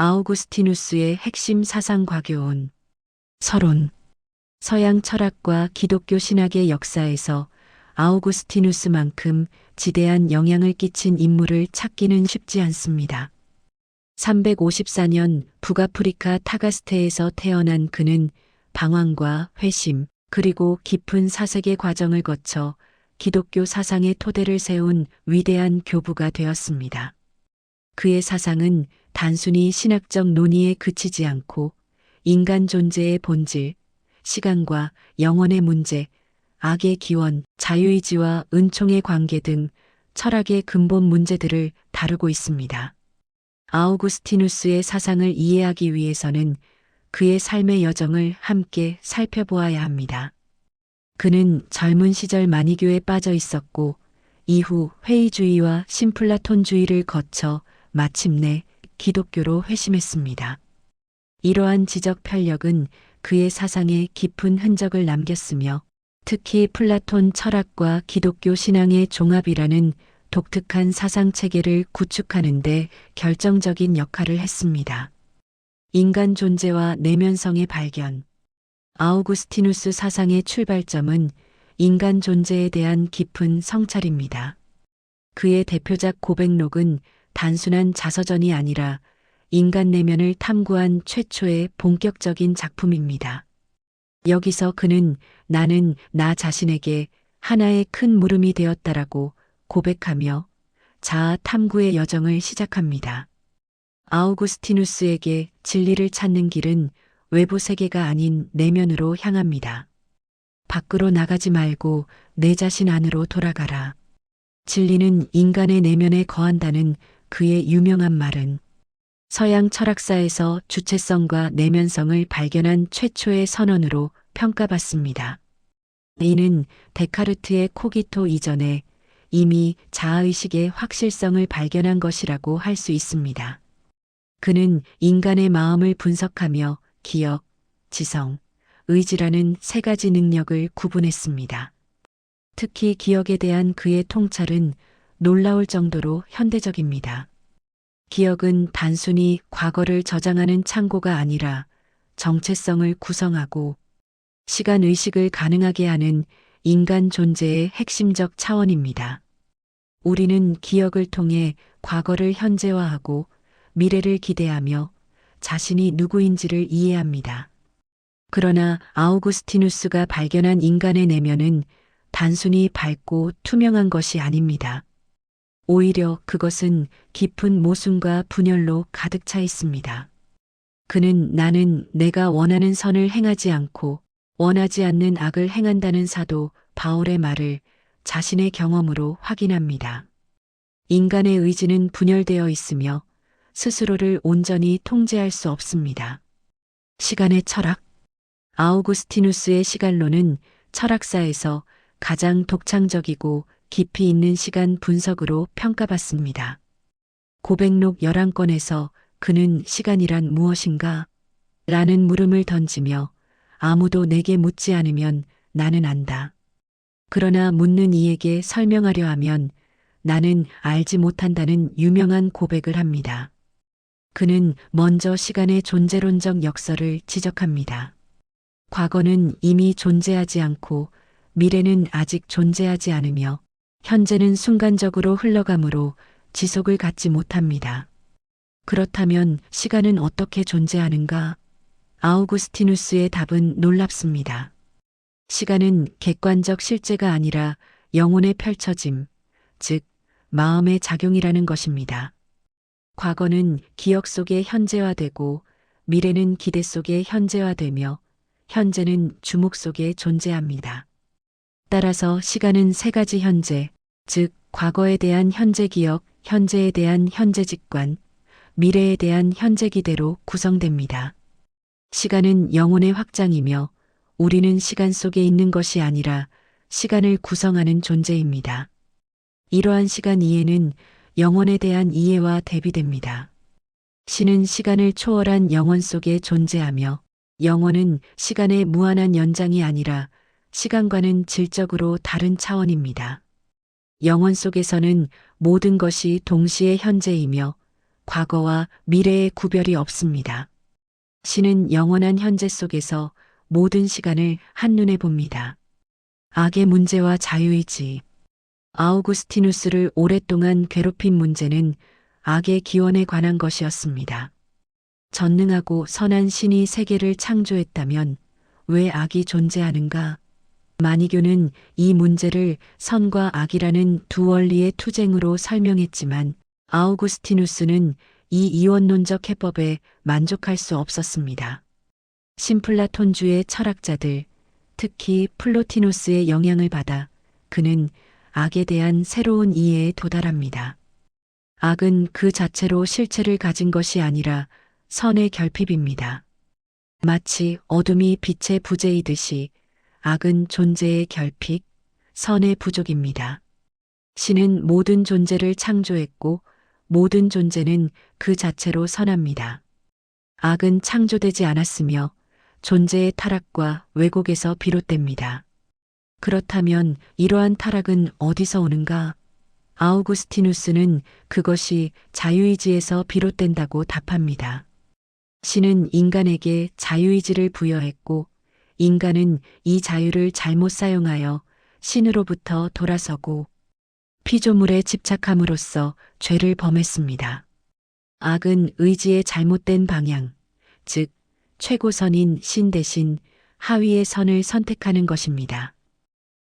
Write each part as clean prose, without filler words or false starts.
아우구스티누스의 핵심 사상 과교온. 서론. 서양 철학과 기독교 신학의 역사에서 아우구스티누스만큼 지대한 영향을 끼친 인물을 찾기는 쉽지 않습니다. 354년 북아프리카 타가스테에서 태어난 그는 방황과 회심, 그리고 깊은 사색의 과정을 거쳐 기독교 사상의 토대를 세운 위대한 교부가 되었습니다. 그의 사상은 단순히 신학적 논의에 그치지 않고 인간 존재의 본질, 시간과 영혼의 문제, 악의 기원, 자유의지와 은총의 관계 등 철학의 근본 문제들을 다루고 있습니다. 아우구스티누스의 사상을 이해하기 위해서는 그의 삶의 여정을 함께 살펴보아야 합니다. 그는 젊은 시절 마니교에 빠져 있었고 이후 회의주의와 신플라톤주의를 거쳐 마침내 기독교로 회심했습니다. 이러한 지적 편력은 그의 사상에 깊은 흔적을 남겼으며 특히 플라톤 철학과 기독교 신앙의 종합이라는 독특한 사상 체계를 구축하는 데 결정적인 역할을 했습니다. 인간 존재와 내면성의 발견. 아우구스티누스 사상의 출발점은 인간 존재에 대한 깊은 성찰입니다. 그의 대표작 고백록은 단순한 자서전이 아니라 인간 내면을 탐구한 최초의 본격적인 작품입니다. 여기서 그는 나는 나 자신에게 하나의 큰 물음이 되었다라고 고백하며 자아 탐구의 여정을 시작합니다. 아우구스티누스에게 진리를 찾는 길은 외부 세계가 아닌 내면으로 향합니다. 밖으로 나가지 말고 내 자신 안으로 돌아가라. 진리는 인간의 내면에 거한다는 그의 유명한 말은 서양 철학사에서 주체성과 내면성을 발견한 최초의 선언으로 평가받습니다. 이는 데카르트의 코기토 이전에 이미 자아의식의 확실성을 발견한 것이라고 할 수 있습니다. 그는 인간의 마음을 분석하며 기억, 지성, 의지라는 세 가지 능력을 구분했습니다. 특히 기억에 대한 그의 통찰은 놀라울 정도로 현대적입니다. 기억은 단순히 과거를 저장하는 창고가 아니라 정체성을 구성하고 시간 의식을 가능하게 하는 인간 존재의 핵심적 차원입니다. 우리는 기억을 통해 과거를 현재화하고 미래를 기대하며 자신이 누구인지를 이해합니다. 그러나 아우구스티누스가 발견한 인간의 내면은 단순히 밝고 투명한 것이 아닙니다. 오히려 그것은 깊은 모순과 분열로 가득 차 있습니다. 그는 나는 내가 원하는 선을 행하지 않고 원하지 않는 악을 행한다는 사도 바울의 말을 자신의 경험으로 확인합니다. 인간의 의지는 분열되어 있으며 스스로를 온전히 통제할 수 없습니다. 시간의 철학. 아우구스티누스의 시간론은 철학사에서 가장 독창적이고 깊이 있는 시간 분석으로 평가받습니다. 고백록 11권에서 그는 시간이란 무엇인가? 라는 물음을 던지며 아무도 내게 묻지 않으면 나는 안다. 그러나 묻는 이에게 설명하려 하면 나는 알지 못한다는 유명한 고백을 합니다. 그는 먼저 시간의 존재론적 역설을 지적합니다. 과거는 이미 존재하지 않고 미래는 아직 존재하지 않으며 현재는 순간적으로 흘러가므로 지속을 갖지 못합니다. 그렇다면 시간은 어떻게 존재하는가? 아우구스티누스의 답은 놀랍습니다. 시간은 객관적 실제가 아니라 영혼의 펼쳐짐, 즉 마음의 작용이라는 것입니다. 과거는 기억 속에 현재화되고 미래는 기대 속에 현재화되며 현재는 주목 속에 존재합니다. 따라서 시간은 세 가지 현재, 즉 과거에 대한 현재 기억, 현재에 대한 현재 직관, 미래에 대한 현재 기대로 구성됩니다. 시간은 영혼의 확장이며 우리는 시간 속에 있는 것이 아니라 시간을 구성하는 존재입니다. 이러한 시간 이해는 영혼에 대한 이해와 대비됩니다. 신은 시간을 초월한 영혼 속에 존재하며 영혼은 시간의 무한한 연장이 아니라 시간과는 질적으로 다른 차원입니다. 영혼 속에서는 모든 것이 동시에 현재이며 과거와 미래의 구별이 없습니다. 신은 영원한 현재 속에서 모든 시간을 한눈에 봅니다. 악의 문제와 자유의지. 아우구스티누스를 오랫동안 괴롭힌 문제는 악의 기원에 관한 것이었습니다. 전능하고 선한 신이 세계를 창조했다면 왜 악이 존재하는가? 마니교는 이 문제를 선과 악이라는 두 원리의 투쟁으로 설명했지만 아우구스티누스는 이 이원론적 해법에 만족할 수 없었습니다. 신플라톤주의 철학자들, 특히 플로티노스의 영향을 받아 그는 악에 대한 새로운 이해에 도달합니다. 악은 그 자체로 실체를 가진 것이 아니라 선의 결핍입니다. 마치 어둠이 빛의 부재이듯이 악은 존재의 결핍, 선의 부족입니다. 신은 모든 존재를 창조했고 모든 존재는 그 자체로 선합니다. 악은 창조되지 않았으며 존재의 타락과 왜곡에서 비롯됩니다. 그렇다면 이러한 타락은 어디서 오는가? 아우구스티누스는 그것이 자유의지에서 비롯된다고 답합니다. 신은 인간에게 자유의지를 부여했고 인간은 이 자유를 잘못 사용하여 신으로부터 돌아서고 피조물에 집착함으로써 죄를 범했습니다. 악은 의지의 잘못된 방향, 즉 최고선인 신 대신 하위의 선을 선택하는 것입니다.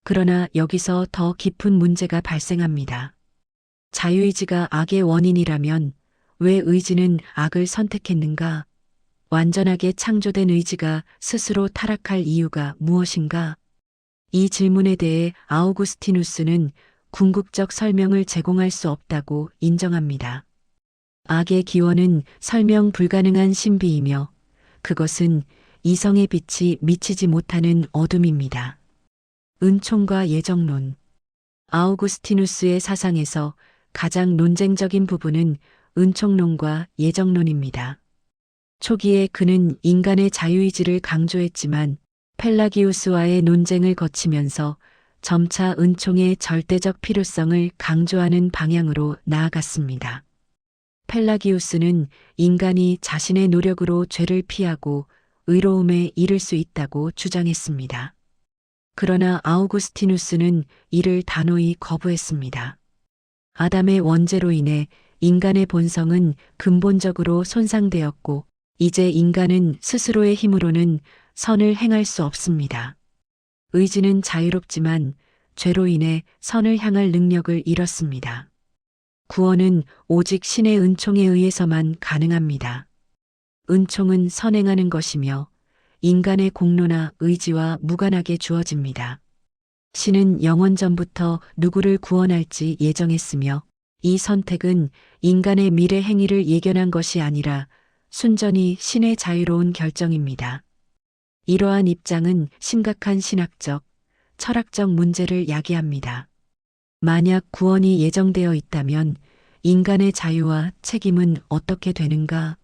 그러나 여기서 더 깊은 문제가 발생합니다. 자유의지가 악의 원인이라면 왜 의지는 악을 선택했는가? 완전하게 창조된 의지가 스스로 타락할 이유가 무엇인가? 이 질문에 대해 아우구스티누스는 궁극적 설명을 제공할 수 없다고 인정합니다. 악의 기원은 설명 불가능한 신비이며 그것은 이성의 빛이 미치지 못하는 어둠입니다. 은총과 예정론. 아우구스티누스의 사상에서 가장 논쟁적인 부분은 은총론과 예정론입니다. 초기에 그는 인간의 자유의지를 강조했지만 펠라기우스와의 논쟁을 거치면서 점차 은총의 절대적 필요성을 강조하는 방향으로 나아갔습니다. 펠라기우스는 인간이 자신의 노력으로 죄를 피하고 의로움에 이를 수 있다고 주장했습니다. 그러나 아우구스티누스는 이를 단호히 거부했습니다. 아담의 원죄로 인해 인간의 본성은 근본적으로 손상되었고 이제 인간은 스스로의 힘으로는 선을 행할 수 없습니다. 의지는 자유롭지만 죄로 인해 선을 향할 능력을 잃었습니다. 구원은 오직 신의 은총에 의해서만 가능합니다. 은총은 선행하는 것이며 인간의 공로나 의지와 무관하게 주어집니다. 신은 영원전부터 누구를 구원할지 예정했으며 이 선택은 인간의 미래 행위를 예견한 것이 아니라 순전히 신의 자유로운 결정입니다. 이러한 입장은 심각한 신학적, 철학적 문제를 야기합니다. 만약 구원이 예정되어 있다면 인간의 자유와 책임은 어떻게 되는가?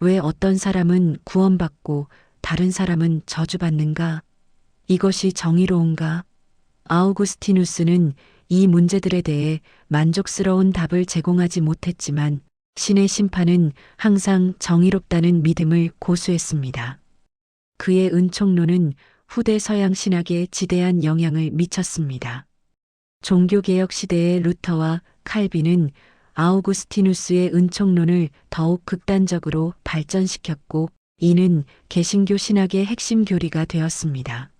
왜 어떤 사람은 구원받고 다른 사람은 저주받는가? 이것이 정의로운가? 아우구스티누스는 이 문제들에 대해 만족스러운 답을 제공하지 못했지만 신의 심판은 항상 정의롭다는 믿음을 고수했습니다. 그의 은총론은 후대 서양 신학에 지대한 영향을 미쳤습니다. 종교개혁 시대의 루터와 칼빈은 아우구스티누스의 은총론을 더욱 극단적으로 발전시켰고 이는 개신교 신학의 핵심 교리가 되었습니다.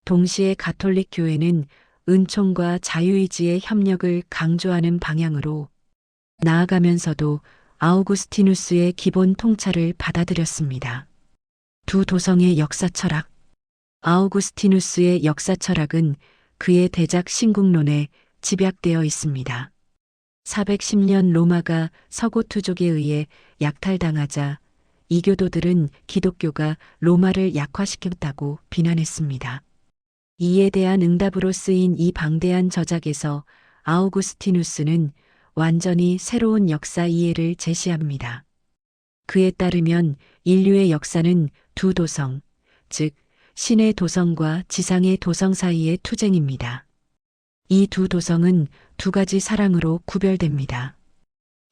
동시에 가톨릭 교회는 은총과 자유의지의 협력을 강조하는 방향으로 나아가면서도 아우구스티누스의 기본 통찰을 받아들였습니다. 두 도성의 역사 철학. 아우구스티누스의 역사 철학은 그의 대작 신국론에 집약되어 있습니다. 410년 로마가 서고투족에 의해 약탈당하자 이교도들은 기독교가 로마를 약화시켰다고 비난했습니다. 이에 대한 응답으로 쓰인 이 방대한 저작에서 아우구스티누스는 완전히 새로운 역사 이해를 제시합니다. 그에 따르면 인류의 역사는 두 도성, 즉 신의 도성과 지상의 도성 사이의 투쟁입니다. 이 두 도성은 두 가지 사랑으로 구별됩니다.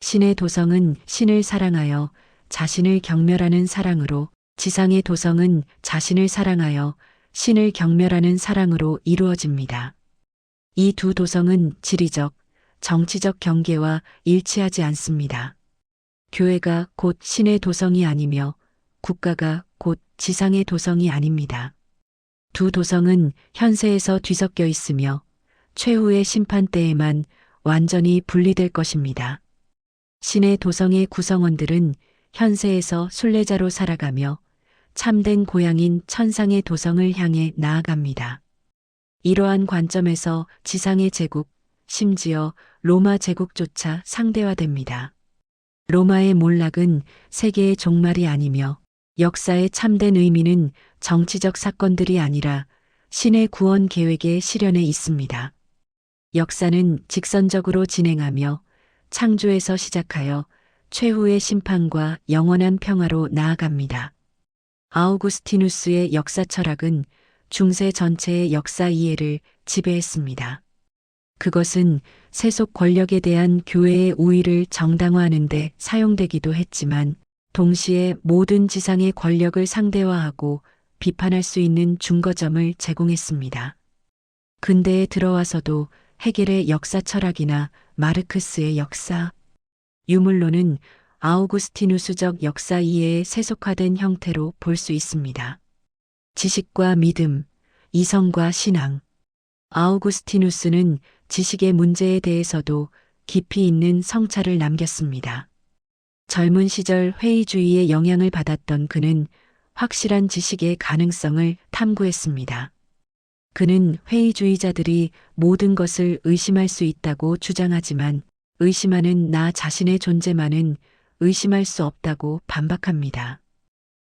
신의 도성은 신을 사랑하여 자신을 경멸하는 사랑으로, 지상의 도성은 자신을 사랑하여 신을 경멸하는 사랑으로 이루어집니다. 이 두 도성은 지리적, 정치적 경계와 일치하지 않습니다. 교회가 곧 신의 도성이 아니며 국가가 곧 지상의 도성이 아닙니다. 두 도성은 현세에서 뒤섞여 있으며 최후의 심판 때에만 완전히 분리될 것입니다. 신의 도성의 구성원들은 현세에서 순례자로 살아가며 참된 고향인 천상의 도성을 향해 나아갑니다. 이러한 관점에서 지상의 제국, 심지어 로마 제국조차 상대화됩니다. 로마의 몰락은 세계의 종말이 아니며 역사의 참된 의미는 정치적 사건들이 아니라 신의 구원 계획의 실현에 있습니다. 역사는 직선적으로 진행하며 창조에서 시작하여 최후의 심판과 영원한 평화로 나아갑니다. 아우구스티누스의 역사 철학은 중세 전체의 역사 이해를 지배했습니다. 그것은 세속 권력에 대한 교회의 우위를 정당화하는 데 사용되기도 했지만 동시에 모든 지상의 권력을 상대화하고 비판할 수 있는 중거점을 제공했습니다. 근대에 들어와서도 헤겔의 역사 철학이나 마르크스의 역사, 유물론은 아우구스티누스적 역사 이해의 세속화된 형태로 볼 수 있습니다. 지식과 믿음, 이성과 신앙. 아우구스티누스는 지식의 문제에 대해서도 깊이 있는 성찰을 남겼습니다. 젊은 시절 회의주의의 영향을 받았던 그는 확실한 지식의 가능성을 탐구했습니다. 그는 회의주의자들이 모든 것을 의심할 수 있다고 주장하지만 의심하는 나 자신의 존재만은 의심할 수 없다고 반박합니다.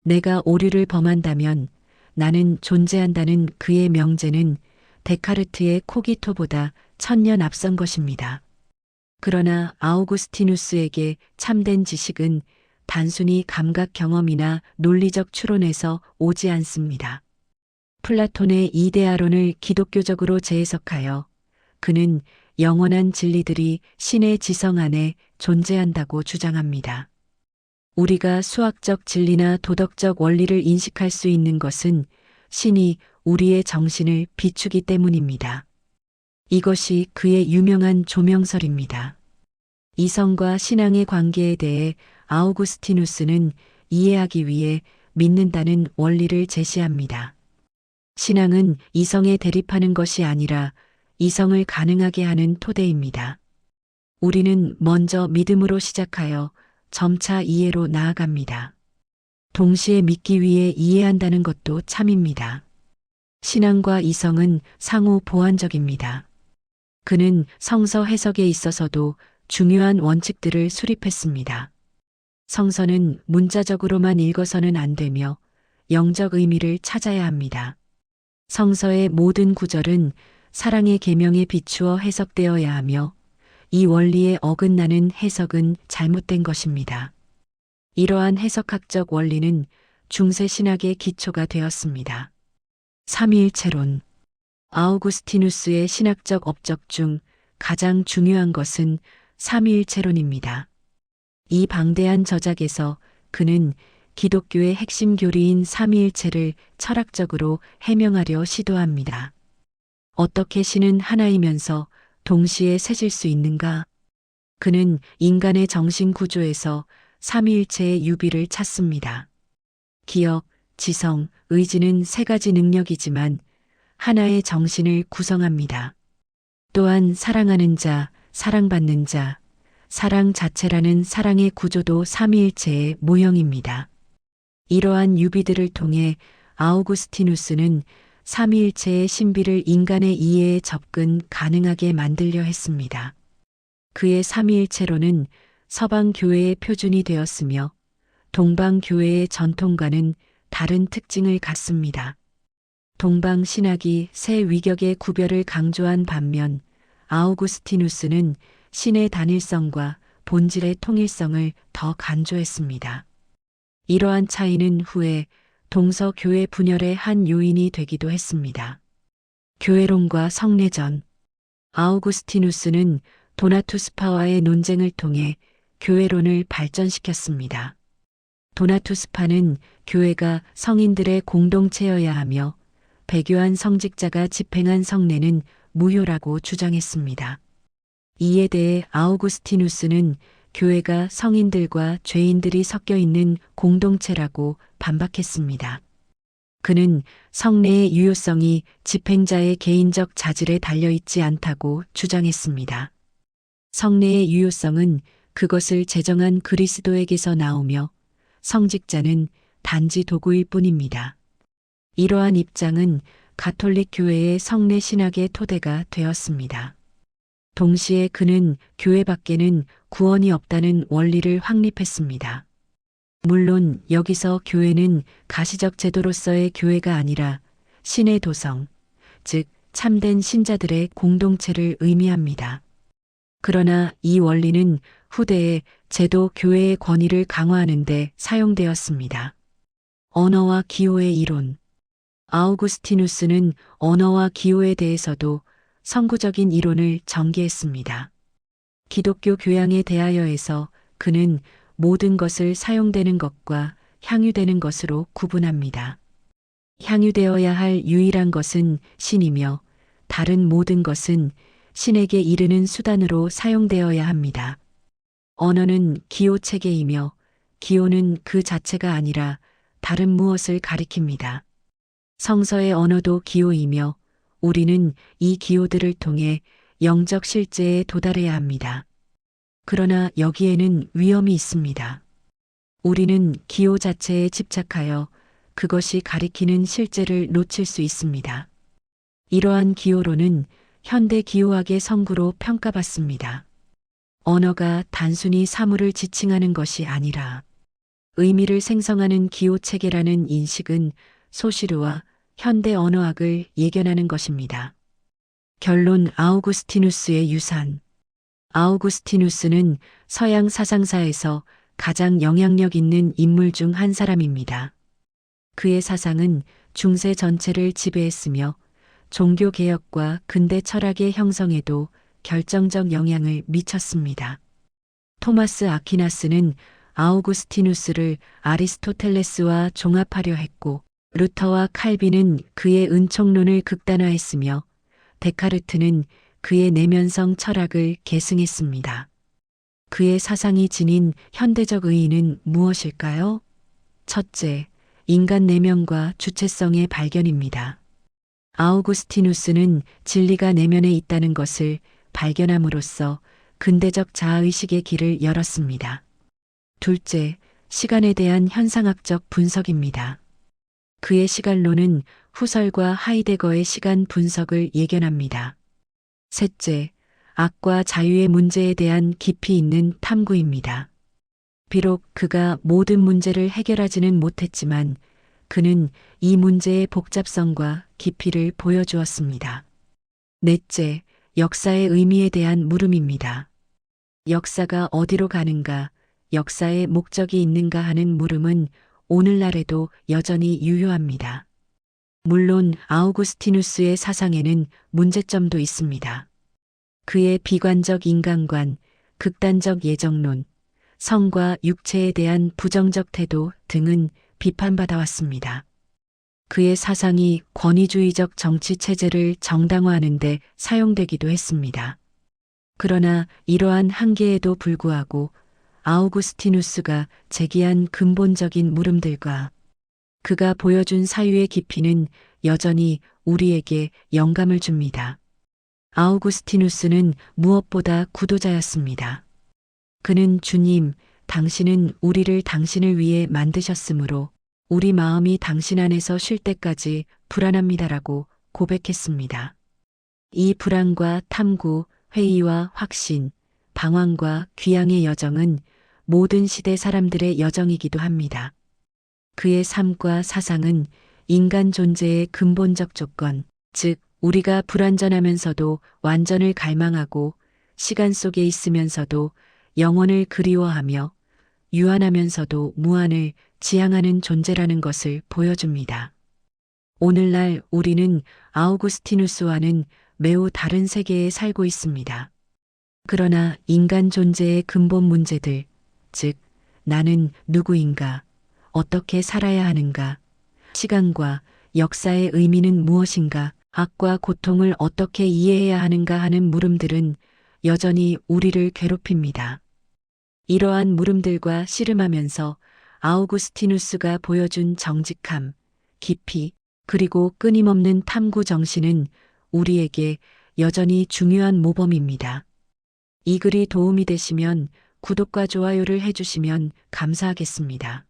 내가 오류를 범한다면 나는 존재한다는 그의 명제는 데카르트의 코기토보다 1000년 앞선 것입니다. 그러나 아우구스티누스에게 참된 지식은 단순히 감각 경험이나 논리적 추론에서 오지 않습니다. 플라톤의 이데아론을 기독교적으로 재해석하여 그는 영원한 진리들이 신의 지성 안에 존재한다고 주장합니다. 우리가 수학적 진리나 도덕적 원리를 인식할 수 있는 것은 신이 우리의 정신을 비추기 때문입니다. 이것이 그의 유명한 조명설입니다. 이성과 신앙의 관계에 대해 아우구스티누스는 이해하기 위해 믿는다는 원리를 제시합니다. 신앙은 이성에 대립하는 것이 아니라 이성을 가능하게 하는 토대입니다. 우리는 먼저 믿음으로 시작하여 점차 이해로 나아갑니다. 동시에 믿기 위해 이해한다는 것도 참입니다. 신앙과 이성은 상호 보완적입니다. 그는 성서 해석에 있어서도 중요한 원칙들을 수립했습니다. 성서는 문자적으로만 읽어서는 안 되며 영적 의미를 찾아야 합니다. 성서의 모든 구절은 사랑의 계명에 비추어 해석되어야 하며 이 원리에 어긋나는 해석은 잘못된 것입니다. 이러한 해석학적 원리는 중세 신학의 기초가 되었습니다. 삼위일체론. 아우구스티누스의 신학적 업적 중 가장 중요한 것은 삼위일체론입니다. 이 방대한 저작에서 그는 기독교의 핵심 교리인 삼위일체를 철학적으로 해명하려 시도합니다. 어떻게 신은 하나이면서 동시에 셋일 수 있는가? 그는 인간의 정신 구조에서 삼위일체의 유비를 찾습니다. 기억, 지성, 의지는 세 가지 능력이지만 하나의 정신을 구성합니다. 또한 사랑하는 자, 사랑받는 자, 사랑 자체라는 사랑의 구조도 삼위일체의 모형입니다. 이러한 유비들을 통해 아우구스티누스는 삼위일체의 신비를 인간의 이해에 접근 가능하게 만들려 했습니다. 그의 삼위일체론은 서방 교회의 표준이 되었으며 동방 교회의 전통과는 다른 특징을 갖습니다. 동방 신학이 세 위격의 구별을 강조한 반면 아우구스티누스는 신의 단일성과 본질의 통일성을 더 강조했습니다. 이러한 차이는 후에 동서교회 분열의 한 요인이 되기도 했습니다. 교회론과 성례전. 아우구스티누스는 도나투스파와의 논쟁을 통해 교회론을 발전시켰습니다. 도나투스파는 교회가 성인들의 공동체여야 하며 배교한 성직자가 집행한 성례는 무효라고 주장했습니다. 이에 대해 아우구스티누스는 교회가 성인들과 죄인들이 섞여 있는 공동체라고 반박했습니다. 그는 성례의 유효성이 집행자의 개인적 자질에 달려있지 않다고 주장했습니다. 성례의 유효성은 그것을 제정한 그리스도에게서 나오며 성직자는 단지 도구일 뿐입니다. 이러한 입장은 가톨릭 교회의 성례 신학의 토대가 되었습니다. 동시에 그는 교회 밖에는 구원이 없다는 원리를 확립했습니다. 물론 여기서 교회는 가시적 제도로서의 교회가 아니라 신의 도성, 즉 참된 신자들의 공동체를 의미합니다. 그러나 이 원리는 후대에 제도 교회의 권위를 강화하는 데 사용되었습니다. 언어와 기호의 이론. 아우구스티누스는 언어와 기호에 대해서도 선구적인 이론을 전개했습니다. 기독교 교양에 대하여에서 그는 모든 것을 사용되는 것과 향유되는 것으로 구분합니다. 향유되어야 할 유일한 것은 신이며 다른 모든 것은 신에게 이르는 수단으로 사용되어야 합니다. 언어는 기호 체계이며 기호는 그 자체가 아니라 다른 무엇을 가리킵니다. 성서의 언어도 기호이며 우리는 이 기호들을 통해 영적 실제에 도달해야 합니다. 그러나 여기에는 위험이 있습니다. 우리는 기호 자체에 집착하여 그것이 가리키는 실제를 놓칠 수 있습니다. 이러한 기호로는 현대 기호학의 성구로 평가받습니다. 언어가 단순히 사물을 지칭하는 것이 아니라 의미를 생성하는 기호 체계라는 인식은 소시르와 현대 언어학을 예견하는 것입니다. 결론. 아우구스티누스의 유산. 아우구스티누스는 서양 사상사에서 가장 영향력 있는 인물 중 한 사람입니다. 그의 사상은 중세 전체를 지배했으며 종교개혁과 근대 철학의 형성에도 결정적 영향을 미쳤습니다. 토마스 아퀴나스는 아우구스티누스를 아리스토텔레스와 종합하려 했고 루터와 칼빈은 그의 은총론을 극단화했으며 데카르트는 그의 내면성 철학을 계승했습니다. 그의 사상이 지닌 현대적 의의는 무엇일까요? 첫째, 인간 내면과 주체성의 발견입니다. 아우구스티누스는 진리가 내면에 있다는 것을 발견함으로써 근대적 자아의식의 길을 열었습니다. 둘째, 시간에 대한 현상학적 분석입니다. 그의 시간론은 후설과 하이데거의 시간 분석을 예견합니다. 셋째, 악과 자유의 문제에 대한 깊이 있는 탐구입니다. 비록 그가 모든 문제를 해결하지는 못했지만 그는 이 문제의 복잡성과 깊이를 보여주었습니다. 넷째, 역사의 의미에 대한 물음입니다. 역사가 어디로 가는가, 역사의 목적이 있는가 하는 물음은 오늘날에도 여전히 유효합니다. 물론 아우구스티누스의 사상에는 문제점도 있습니다. 그의 비관적 인간관, 극단적 예정론, 성과 육체에 대한 부정적 태도 등은 비판받아왔습니다. 그의 사상이 권위주의적 정치 체제를 정당화하는 데 사용되기도 했습니다. 그러나 이러한 한계에도 불구하고 아우구스티누스가 제기한 근본적인 물음들과 그가 보여준 사유의 깊이는 여전히 우리에게 영감을 줍니다. 아우구스티누스는 무엇보다 구도자였습니다. 그는 주님, 당신은 우리를 당신을 위해 만드셨으므로 우리 마음이 당신 안에서 쉴 때까지 불안합니다라고 고백했습니다. 이 불안과 탐구, 회의와 확신, 방황과 귀향의 여정은 모든 시대 사람들의 여정이기도 합니다. 그의 삶과 사상은 인간 존재의 근본적 조건, 즉 우리가 불완전하면서도 완전을 갈망하고 시간 속에 있으면서도 영원을 그리워하며 유한하면서도 무한을 지향하는 존재라는 것을 보여줍니다. 오늘날 우리는 아우구스티누스와는 매우 다른 세계에 살고 있습니다. 그러나 인간 존재의 근본 문제들, 즉, 나는 누구인가, 어떻게 살아야 하는가, 시간과 역사의 의미는 무엇인가, 악과 고통을 어떻게 이해해야 하는가 하는 물음들은 여전히 우리를 괴롭힙니다. 이러한 물음들과 씨름하면서 아우구스티누스가 보여준 정직함, 깊이, 그리고 끊임없는 탐구 정신은 우리에게 여전히 중요한 모범입니다. 이 글이 도움이 되시면 구독과 좋아요를 해주시면 감사하겠습니다.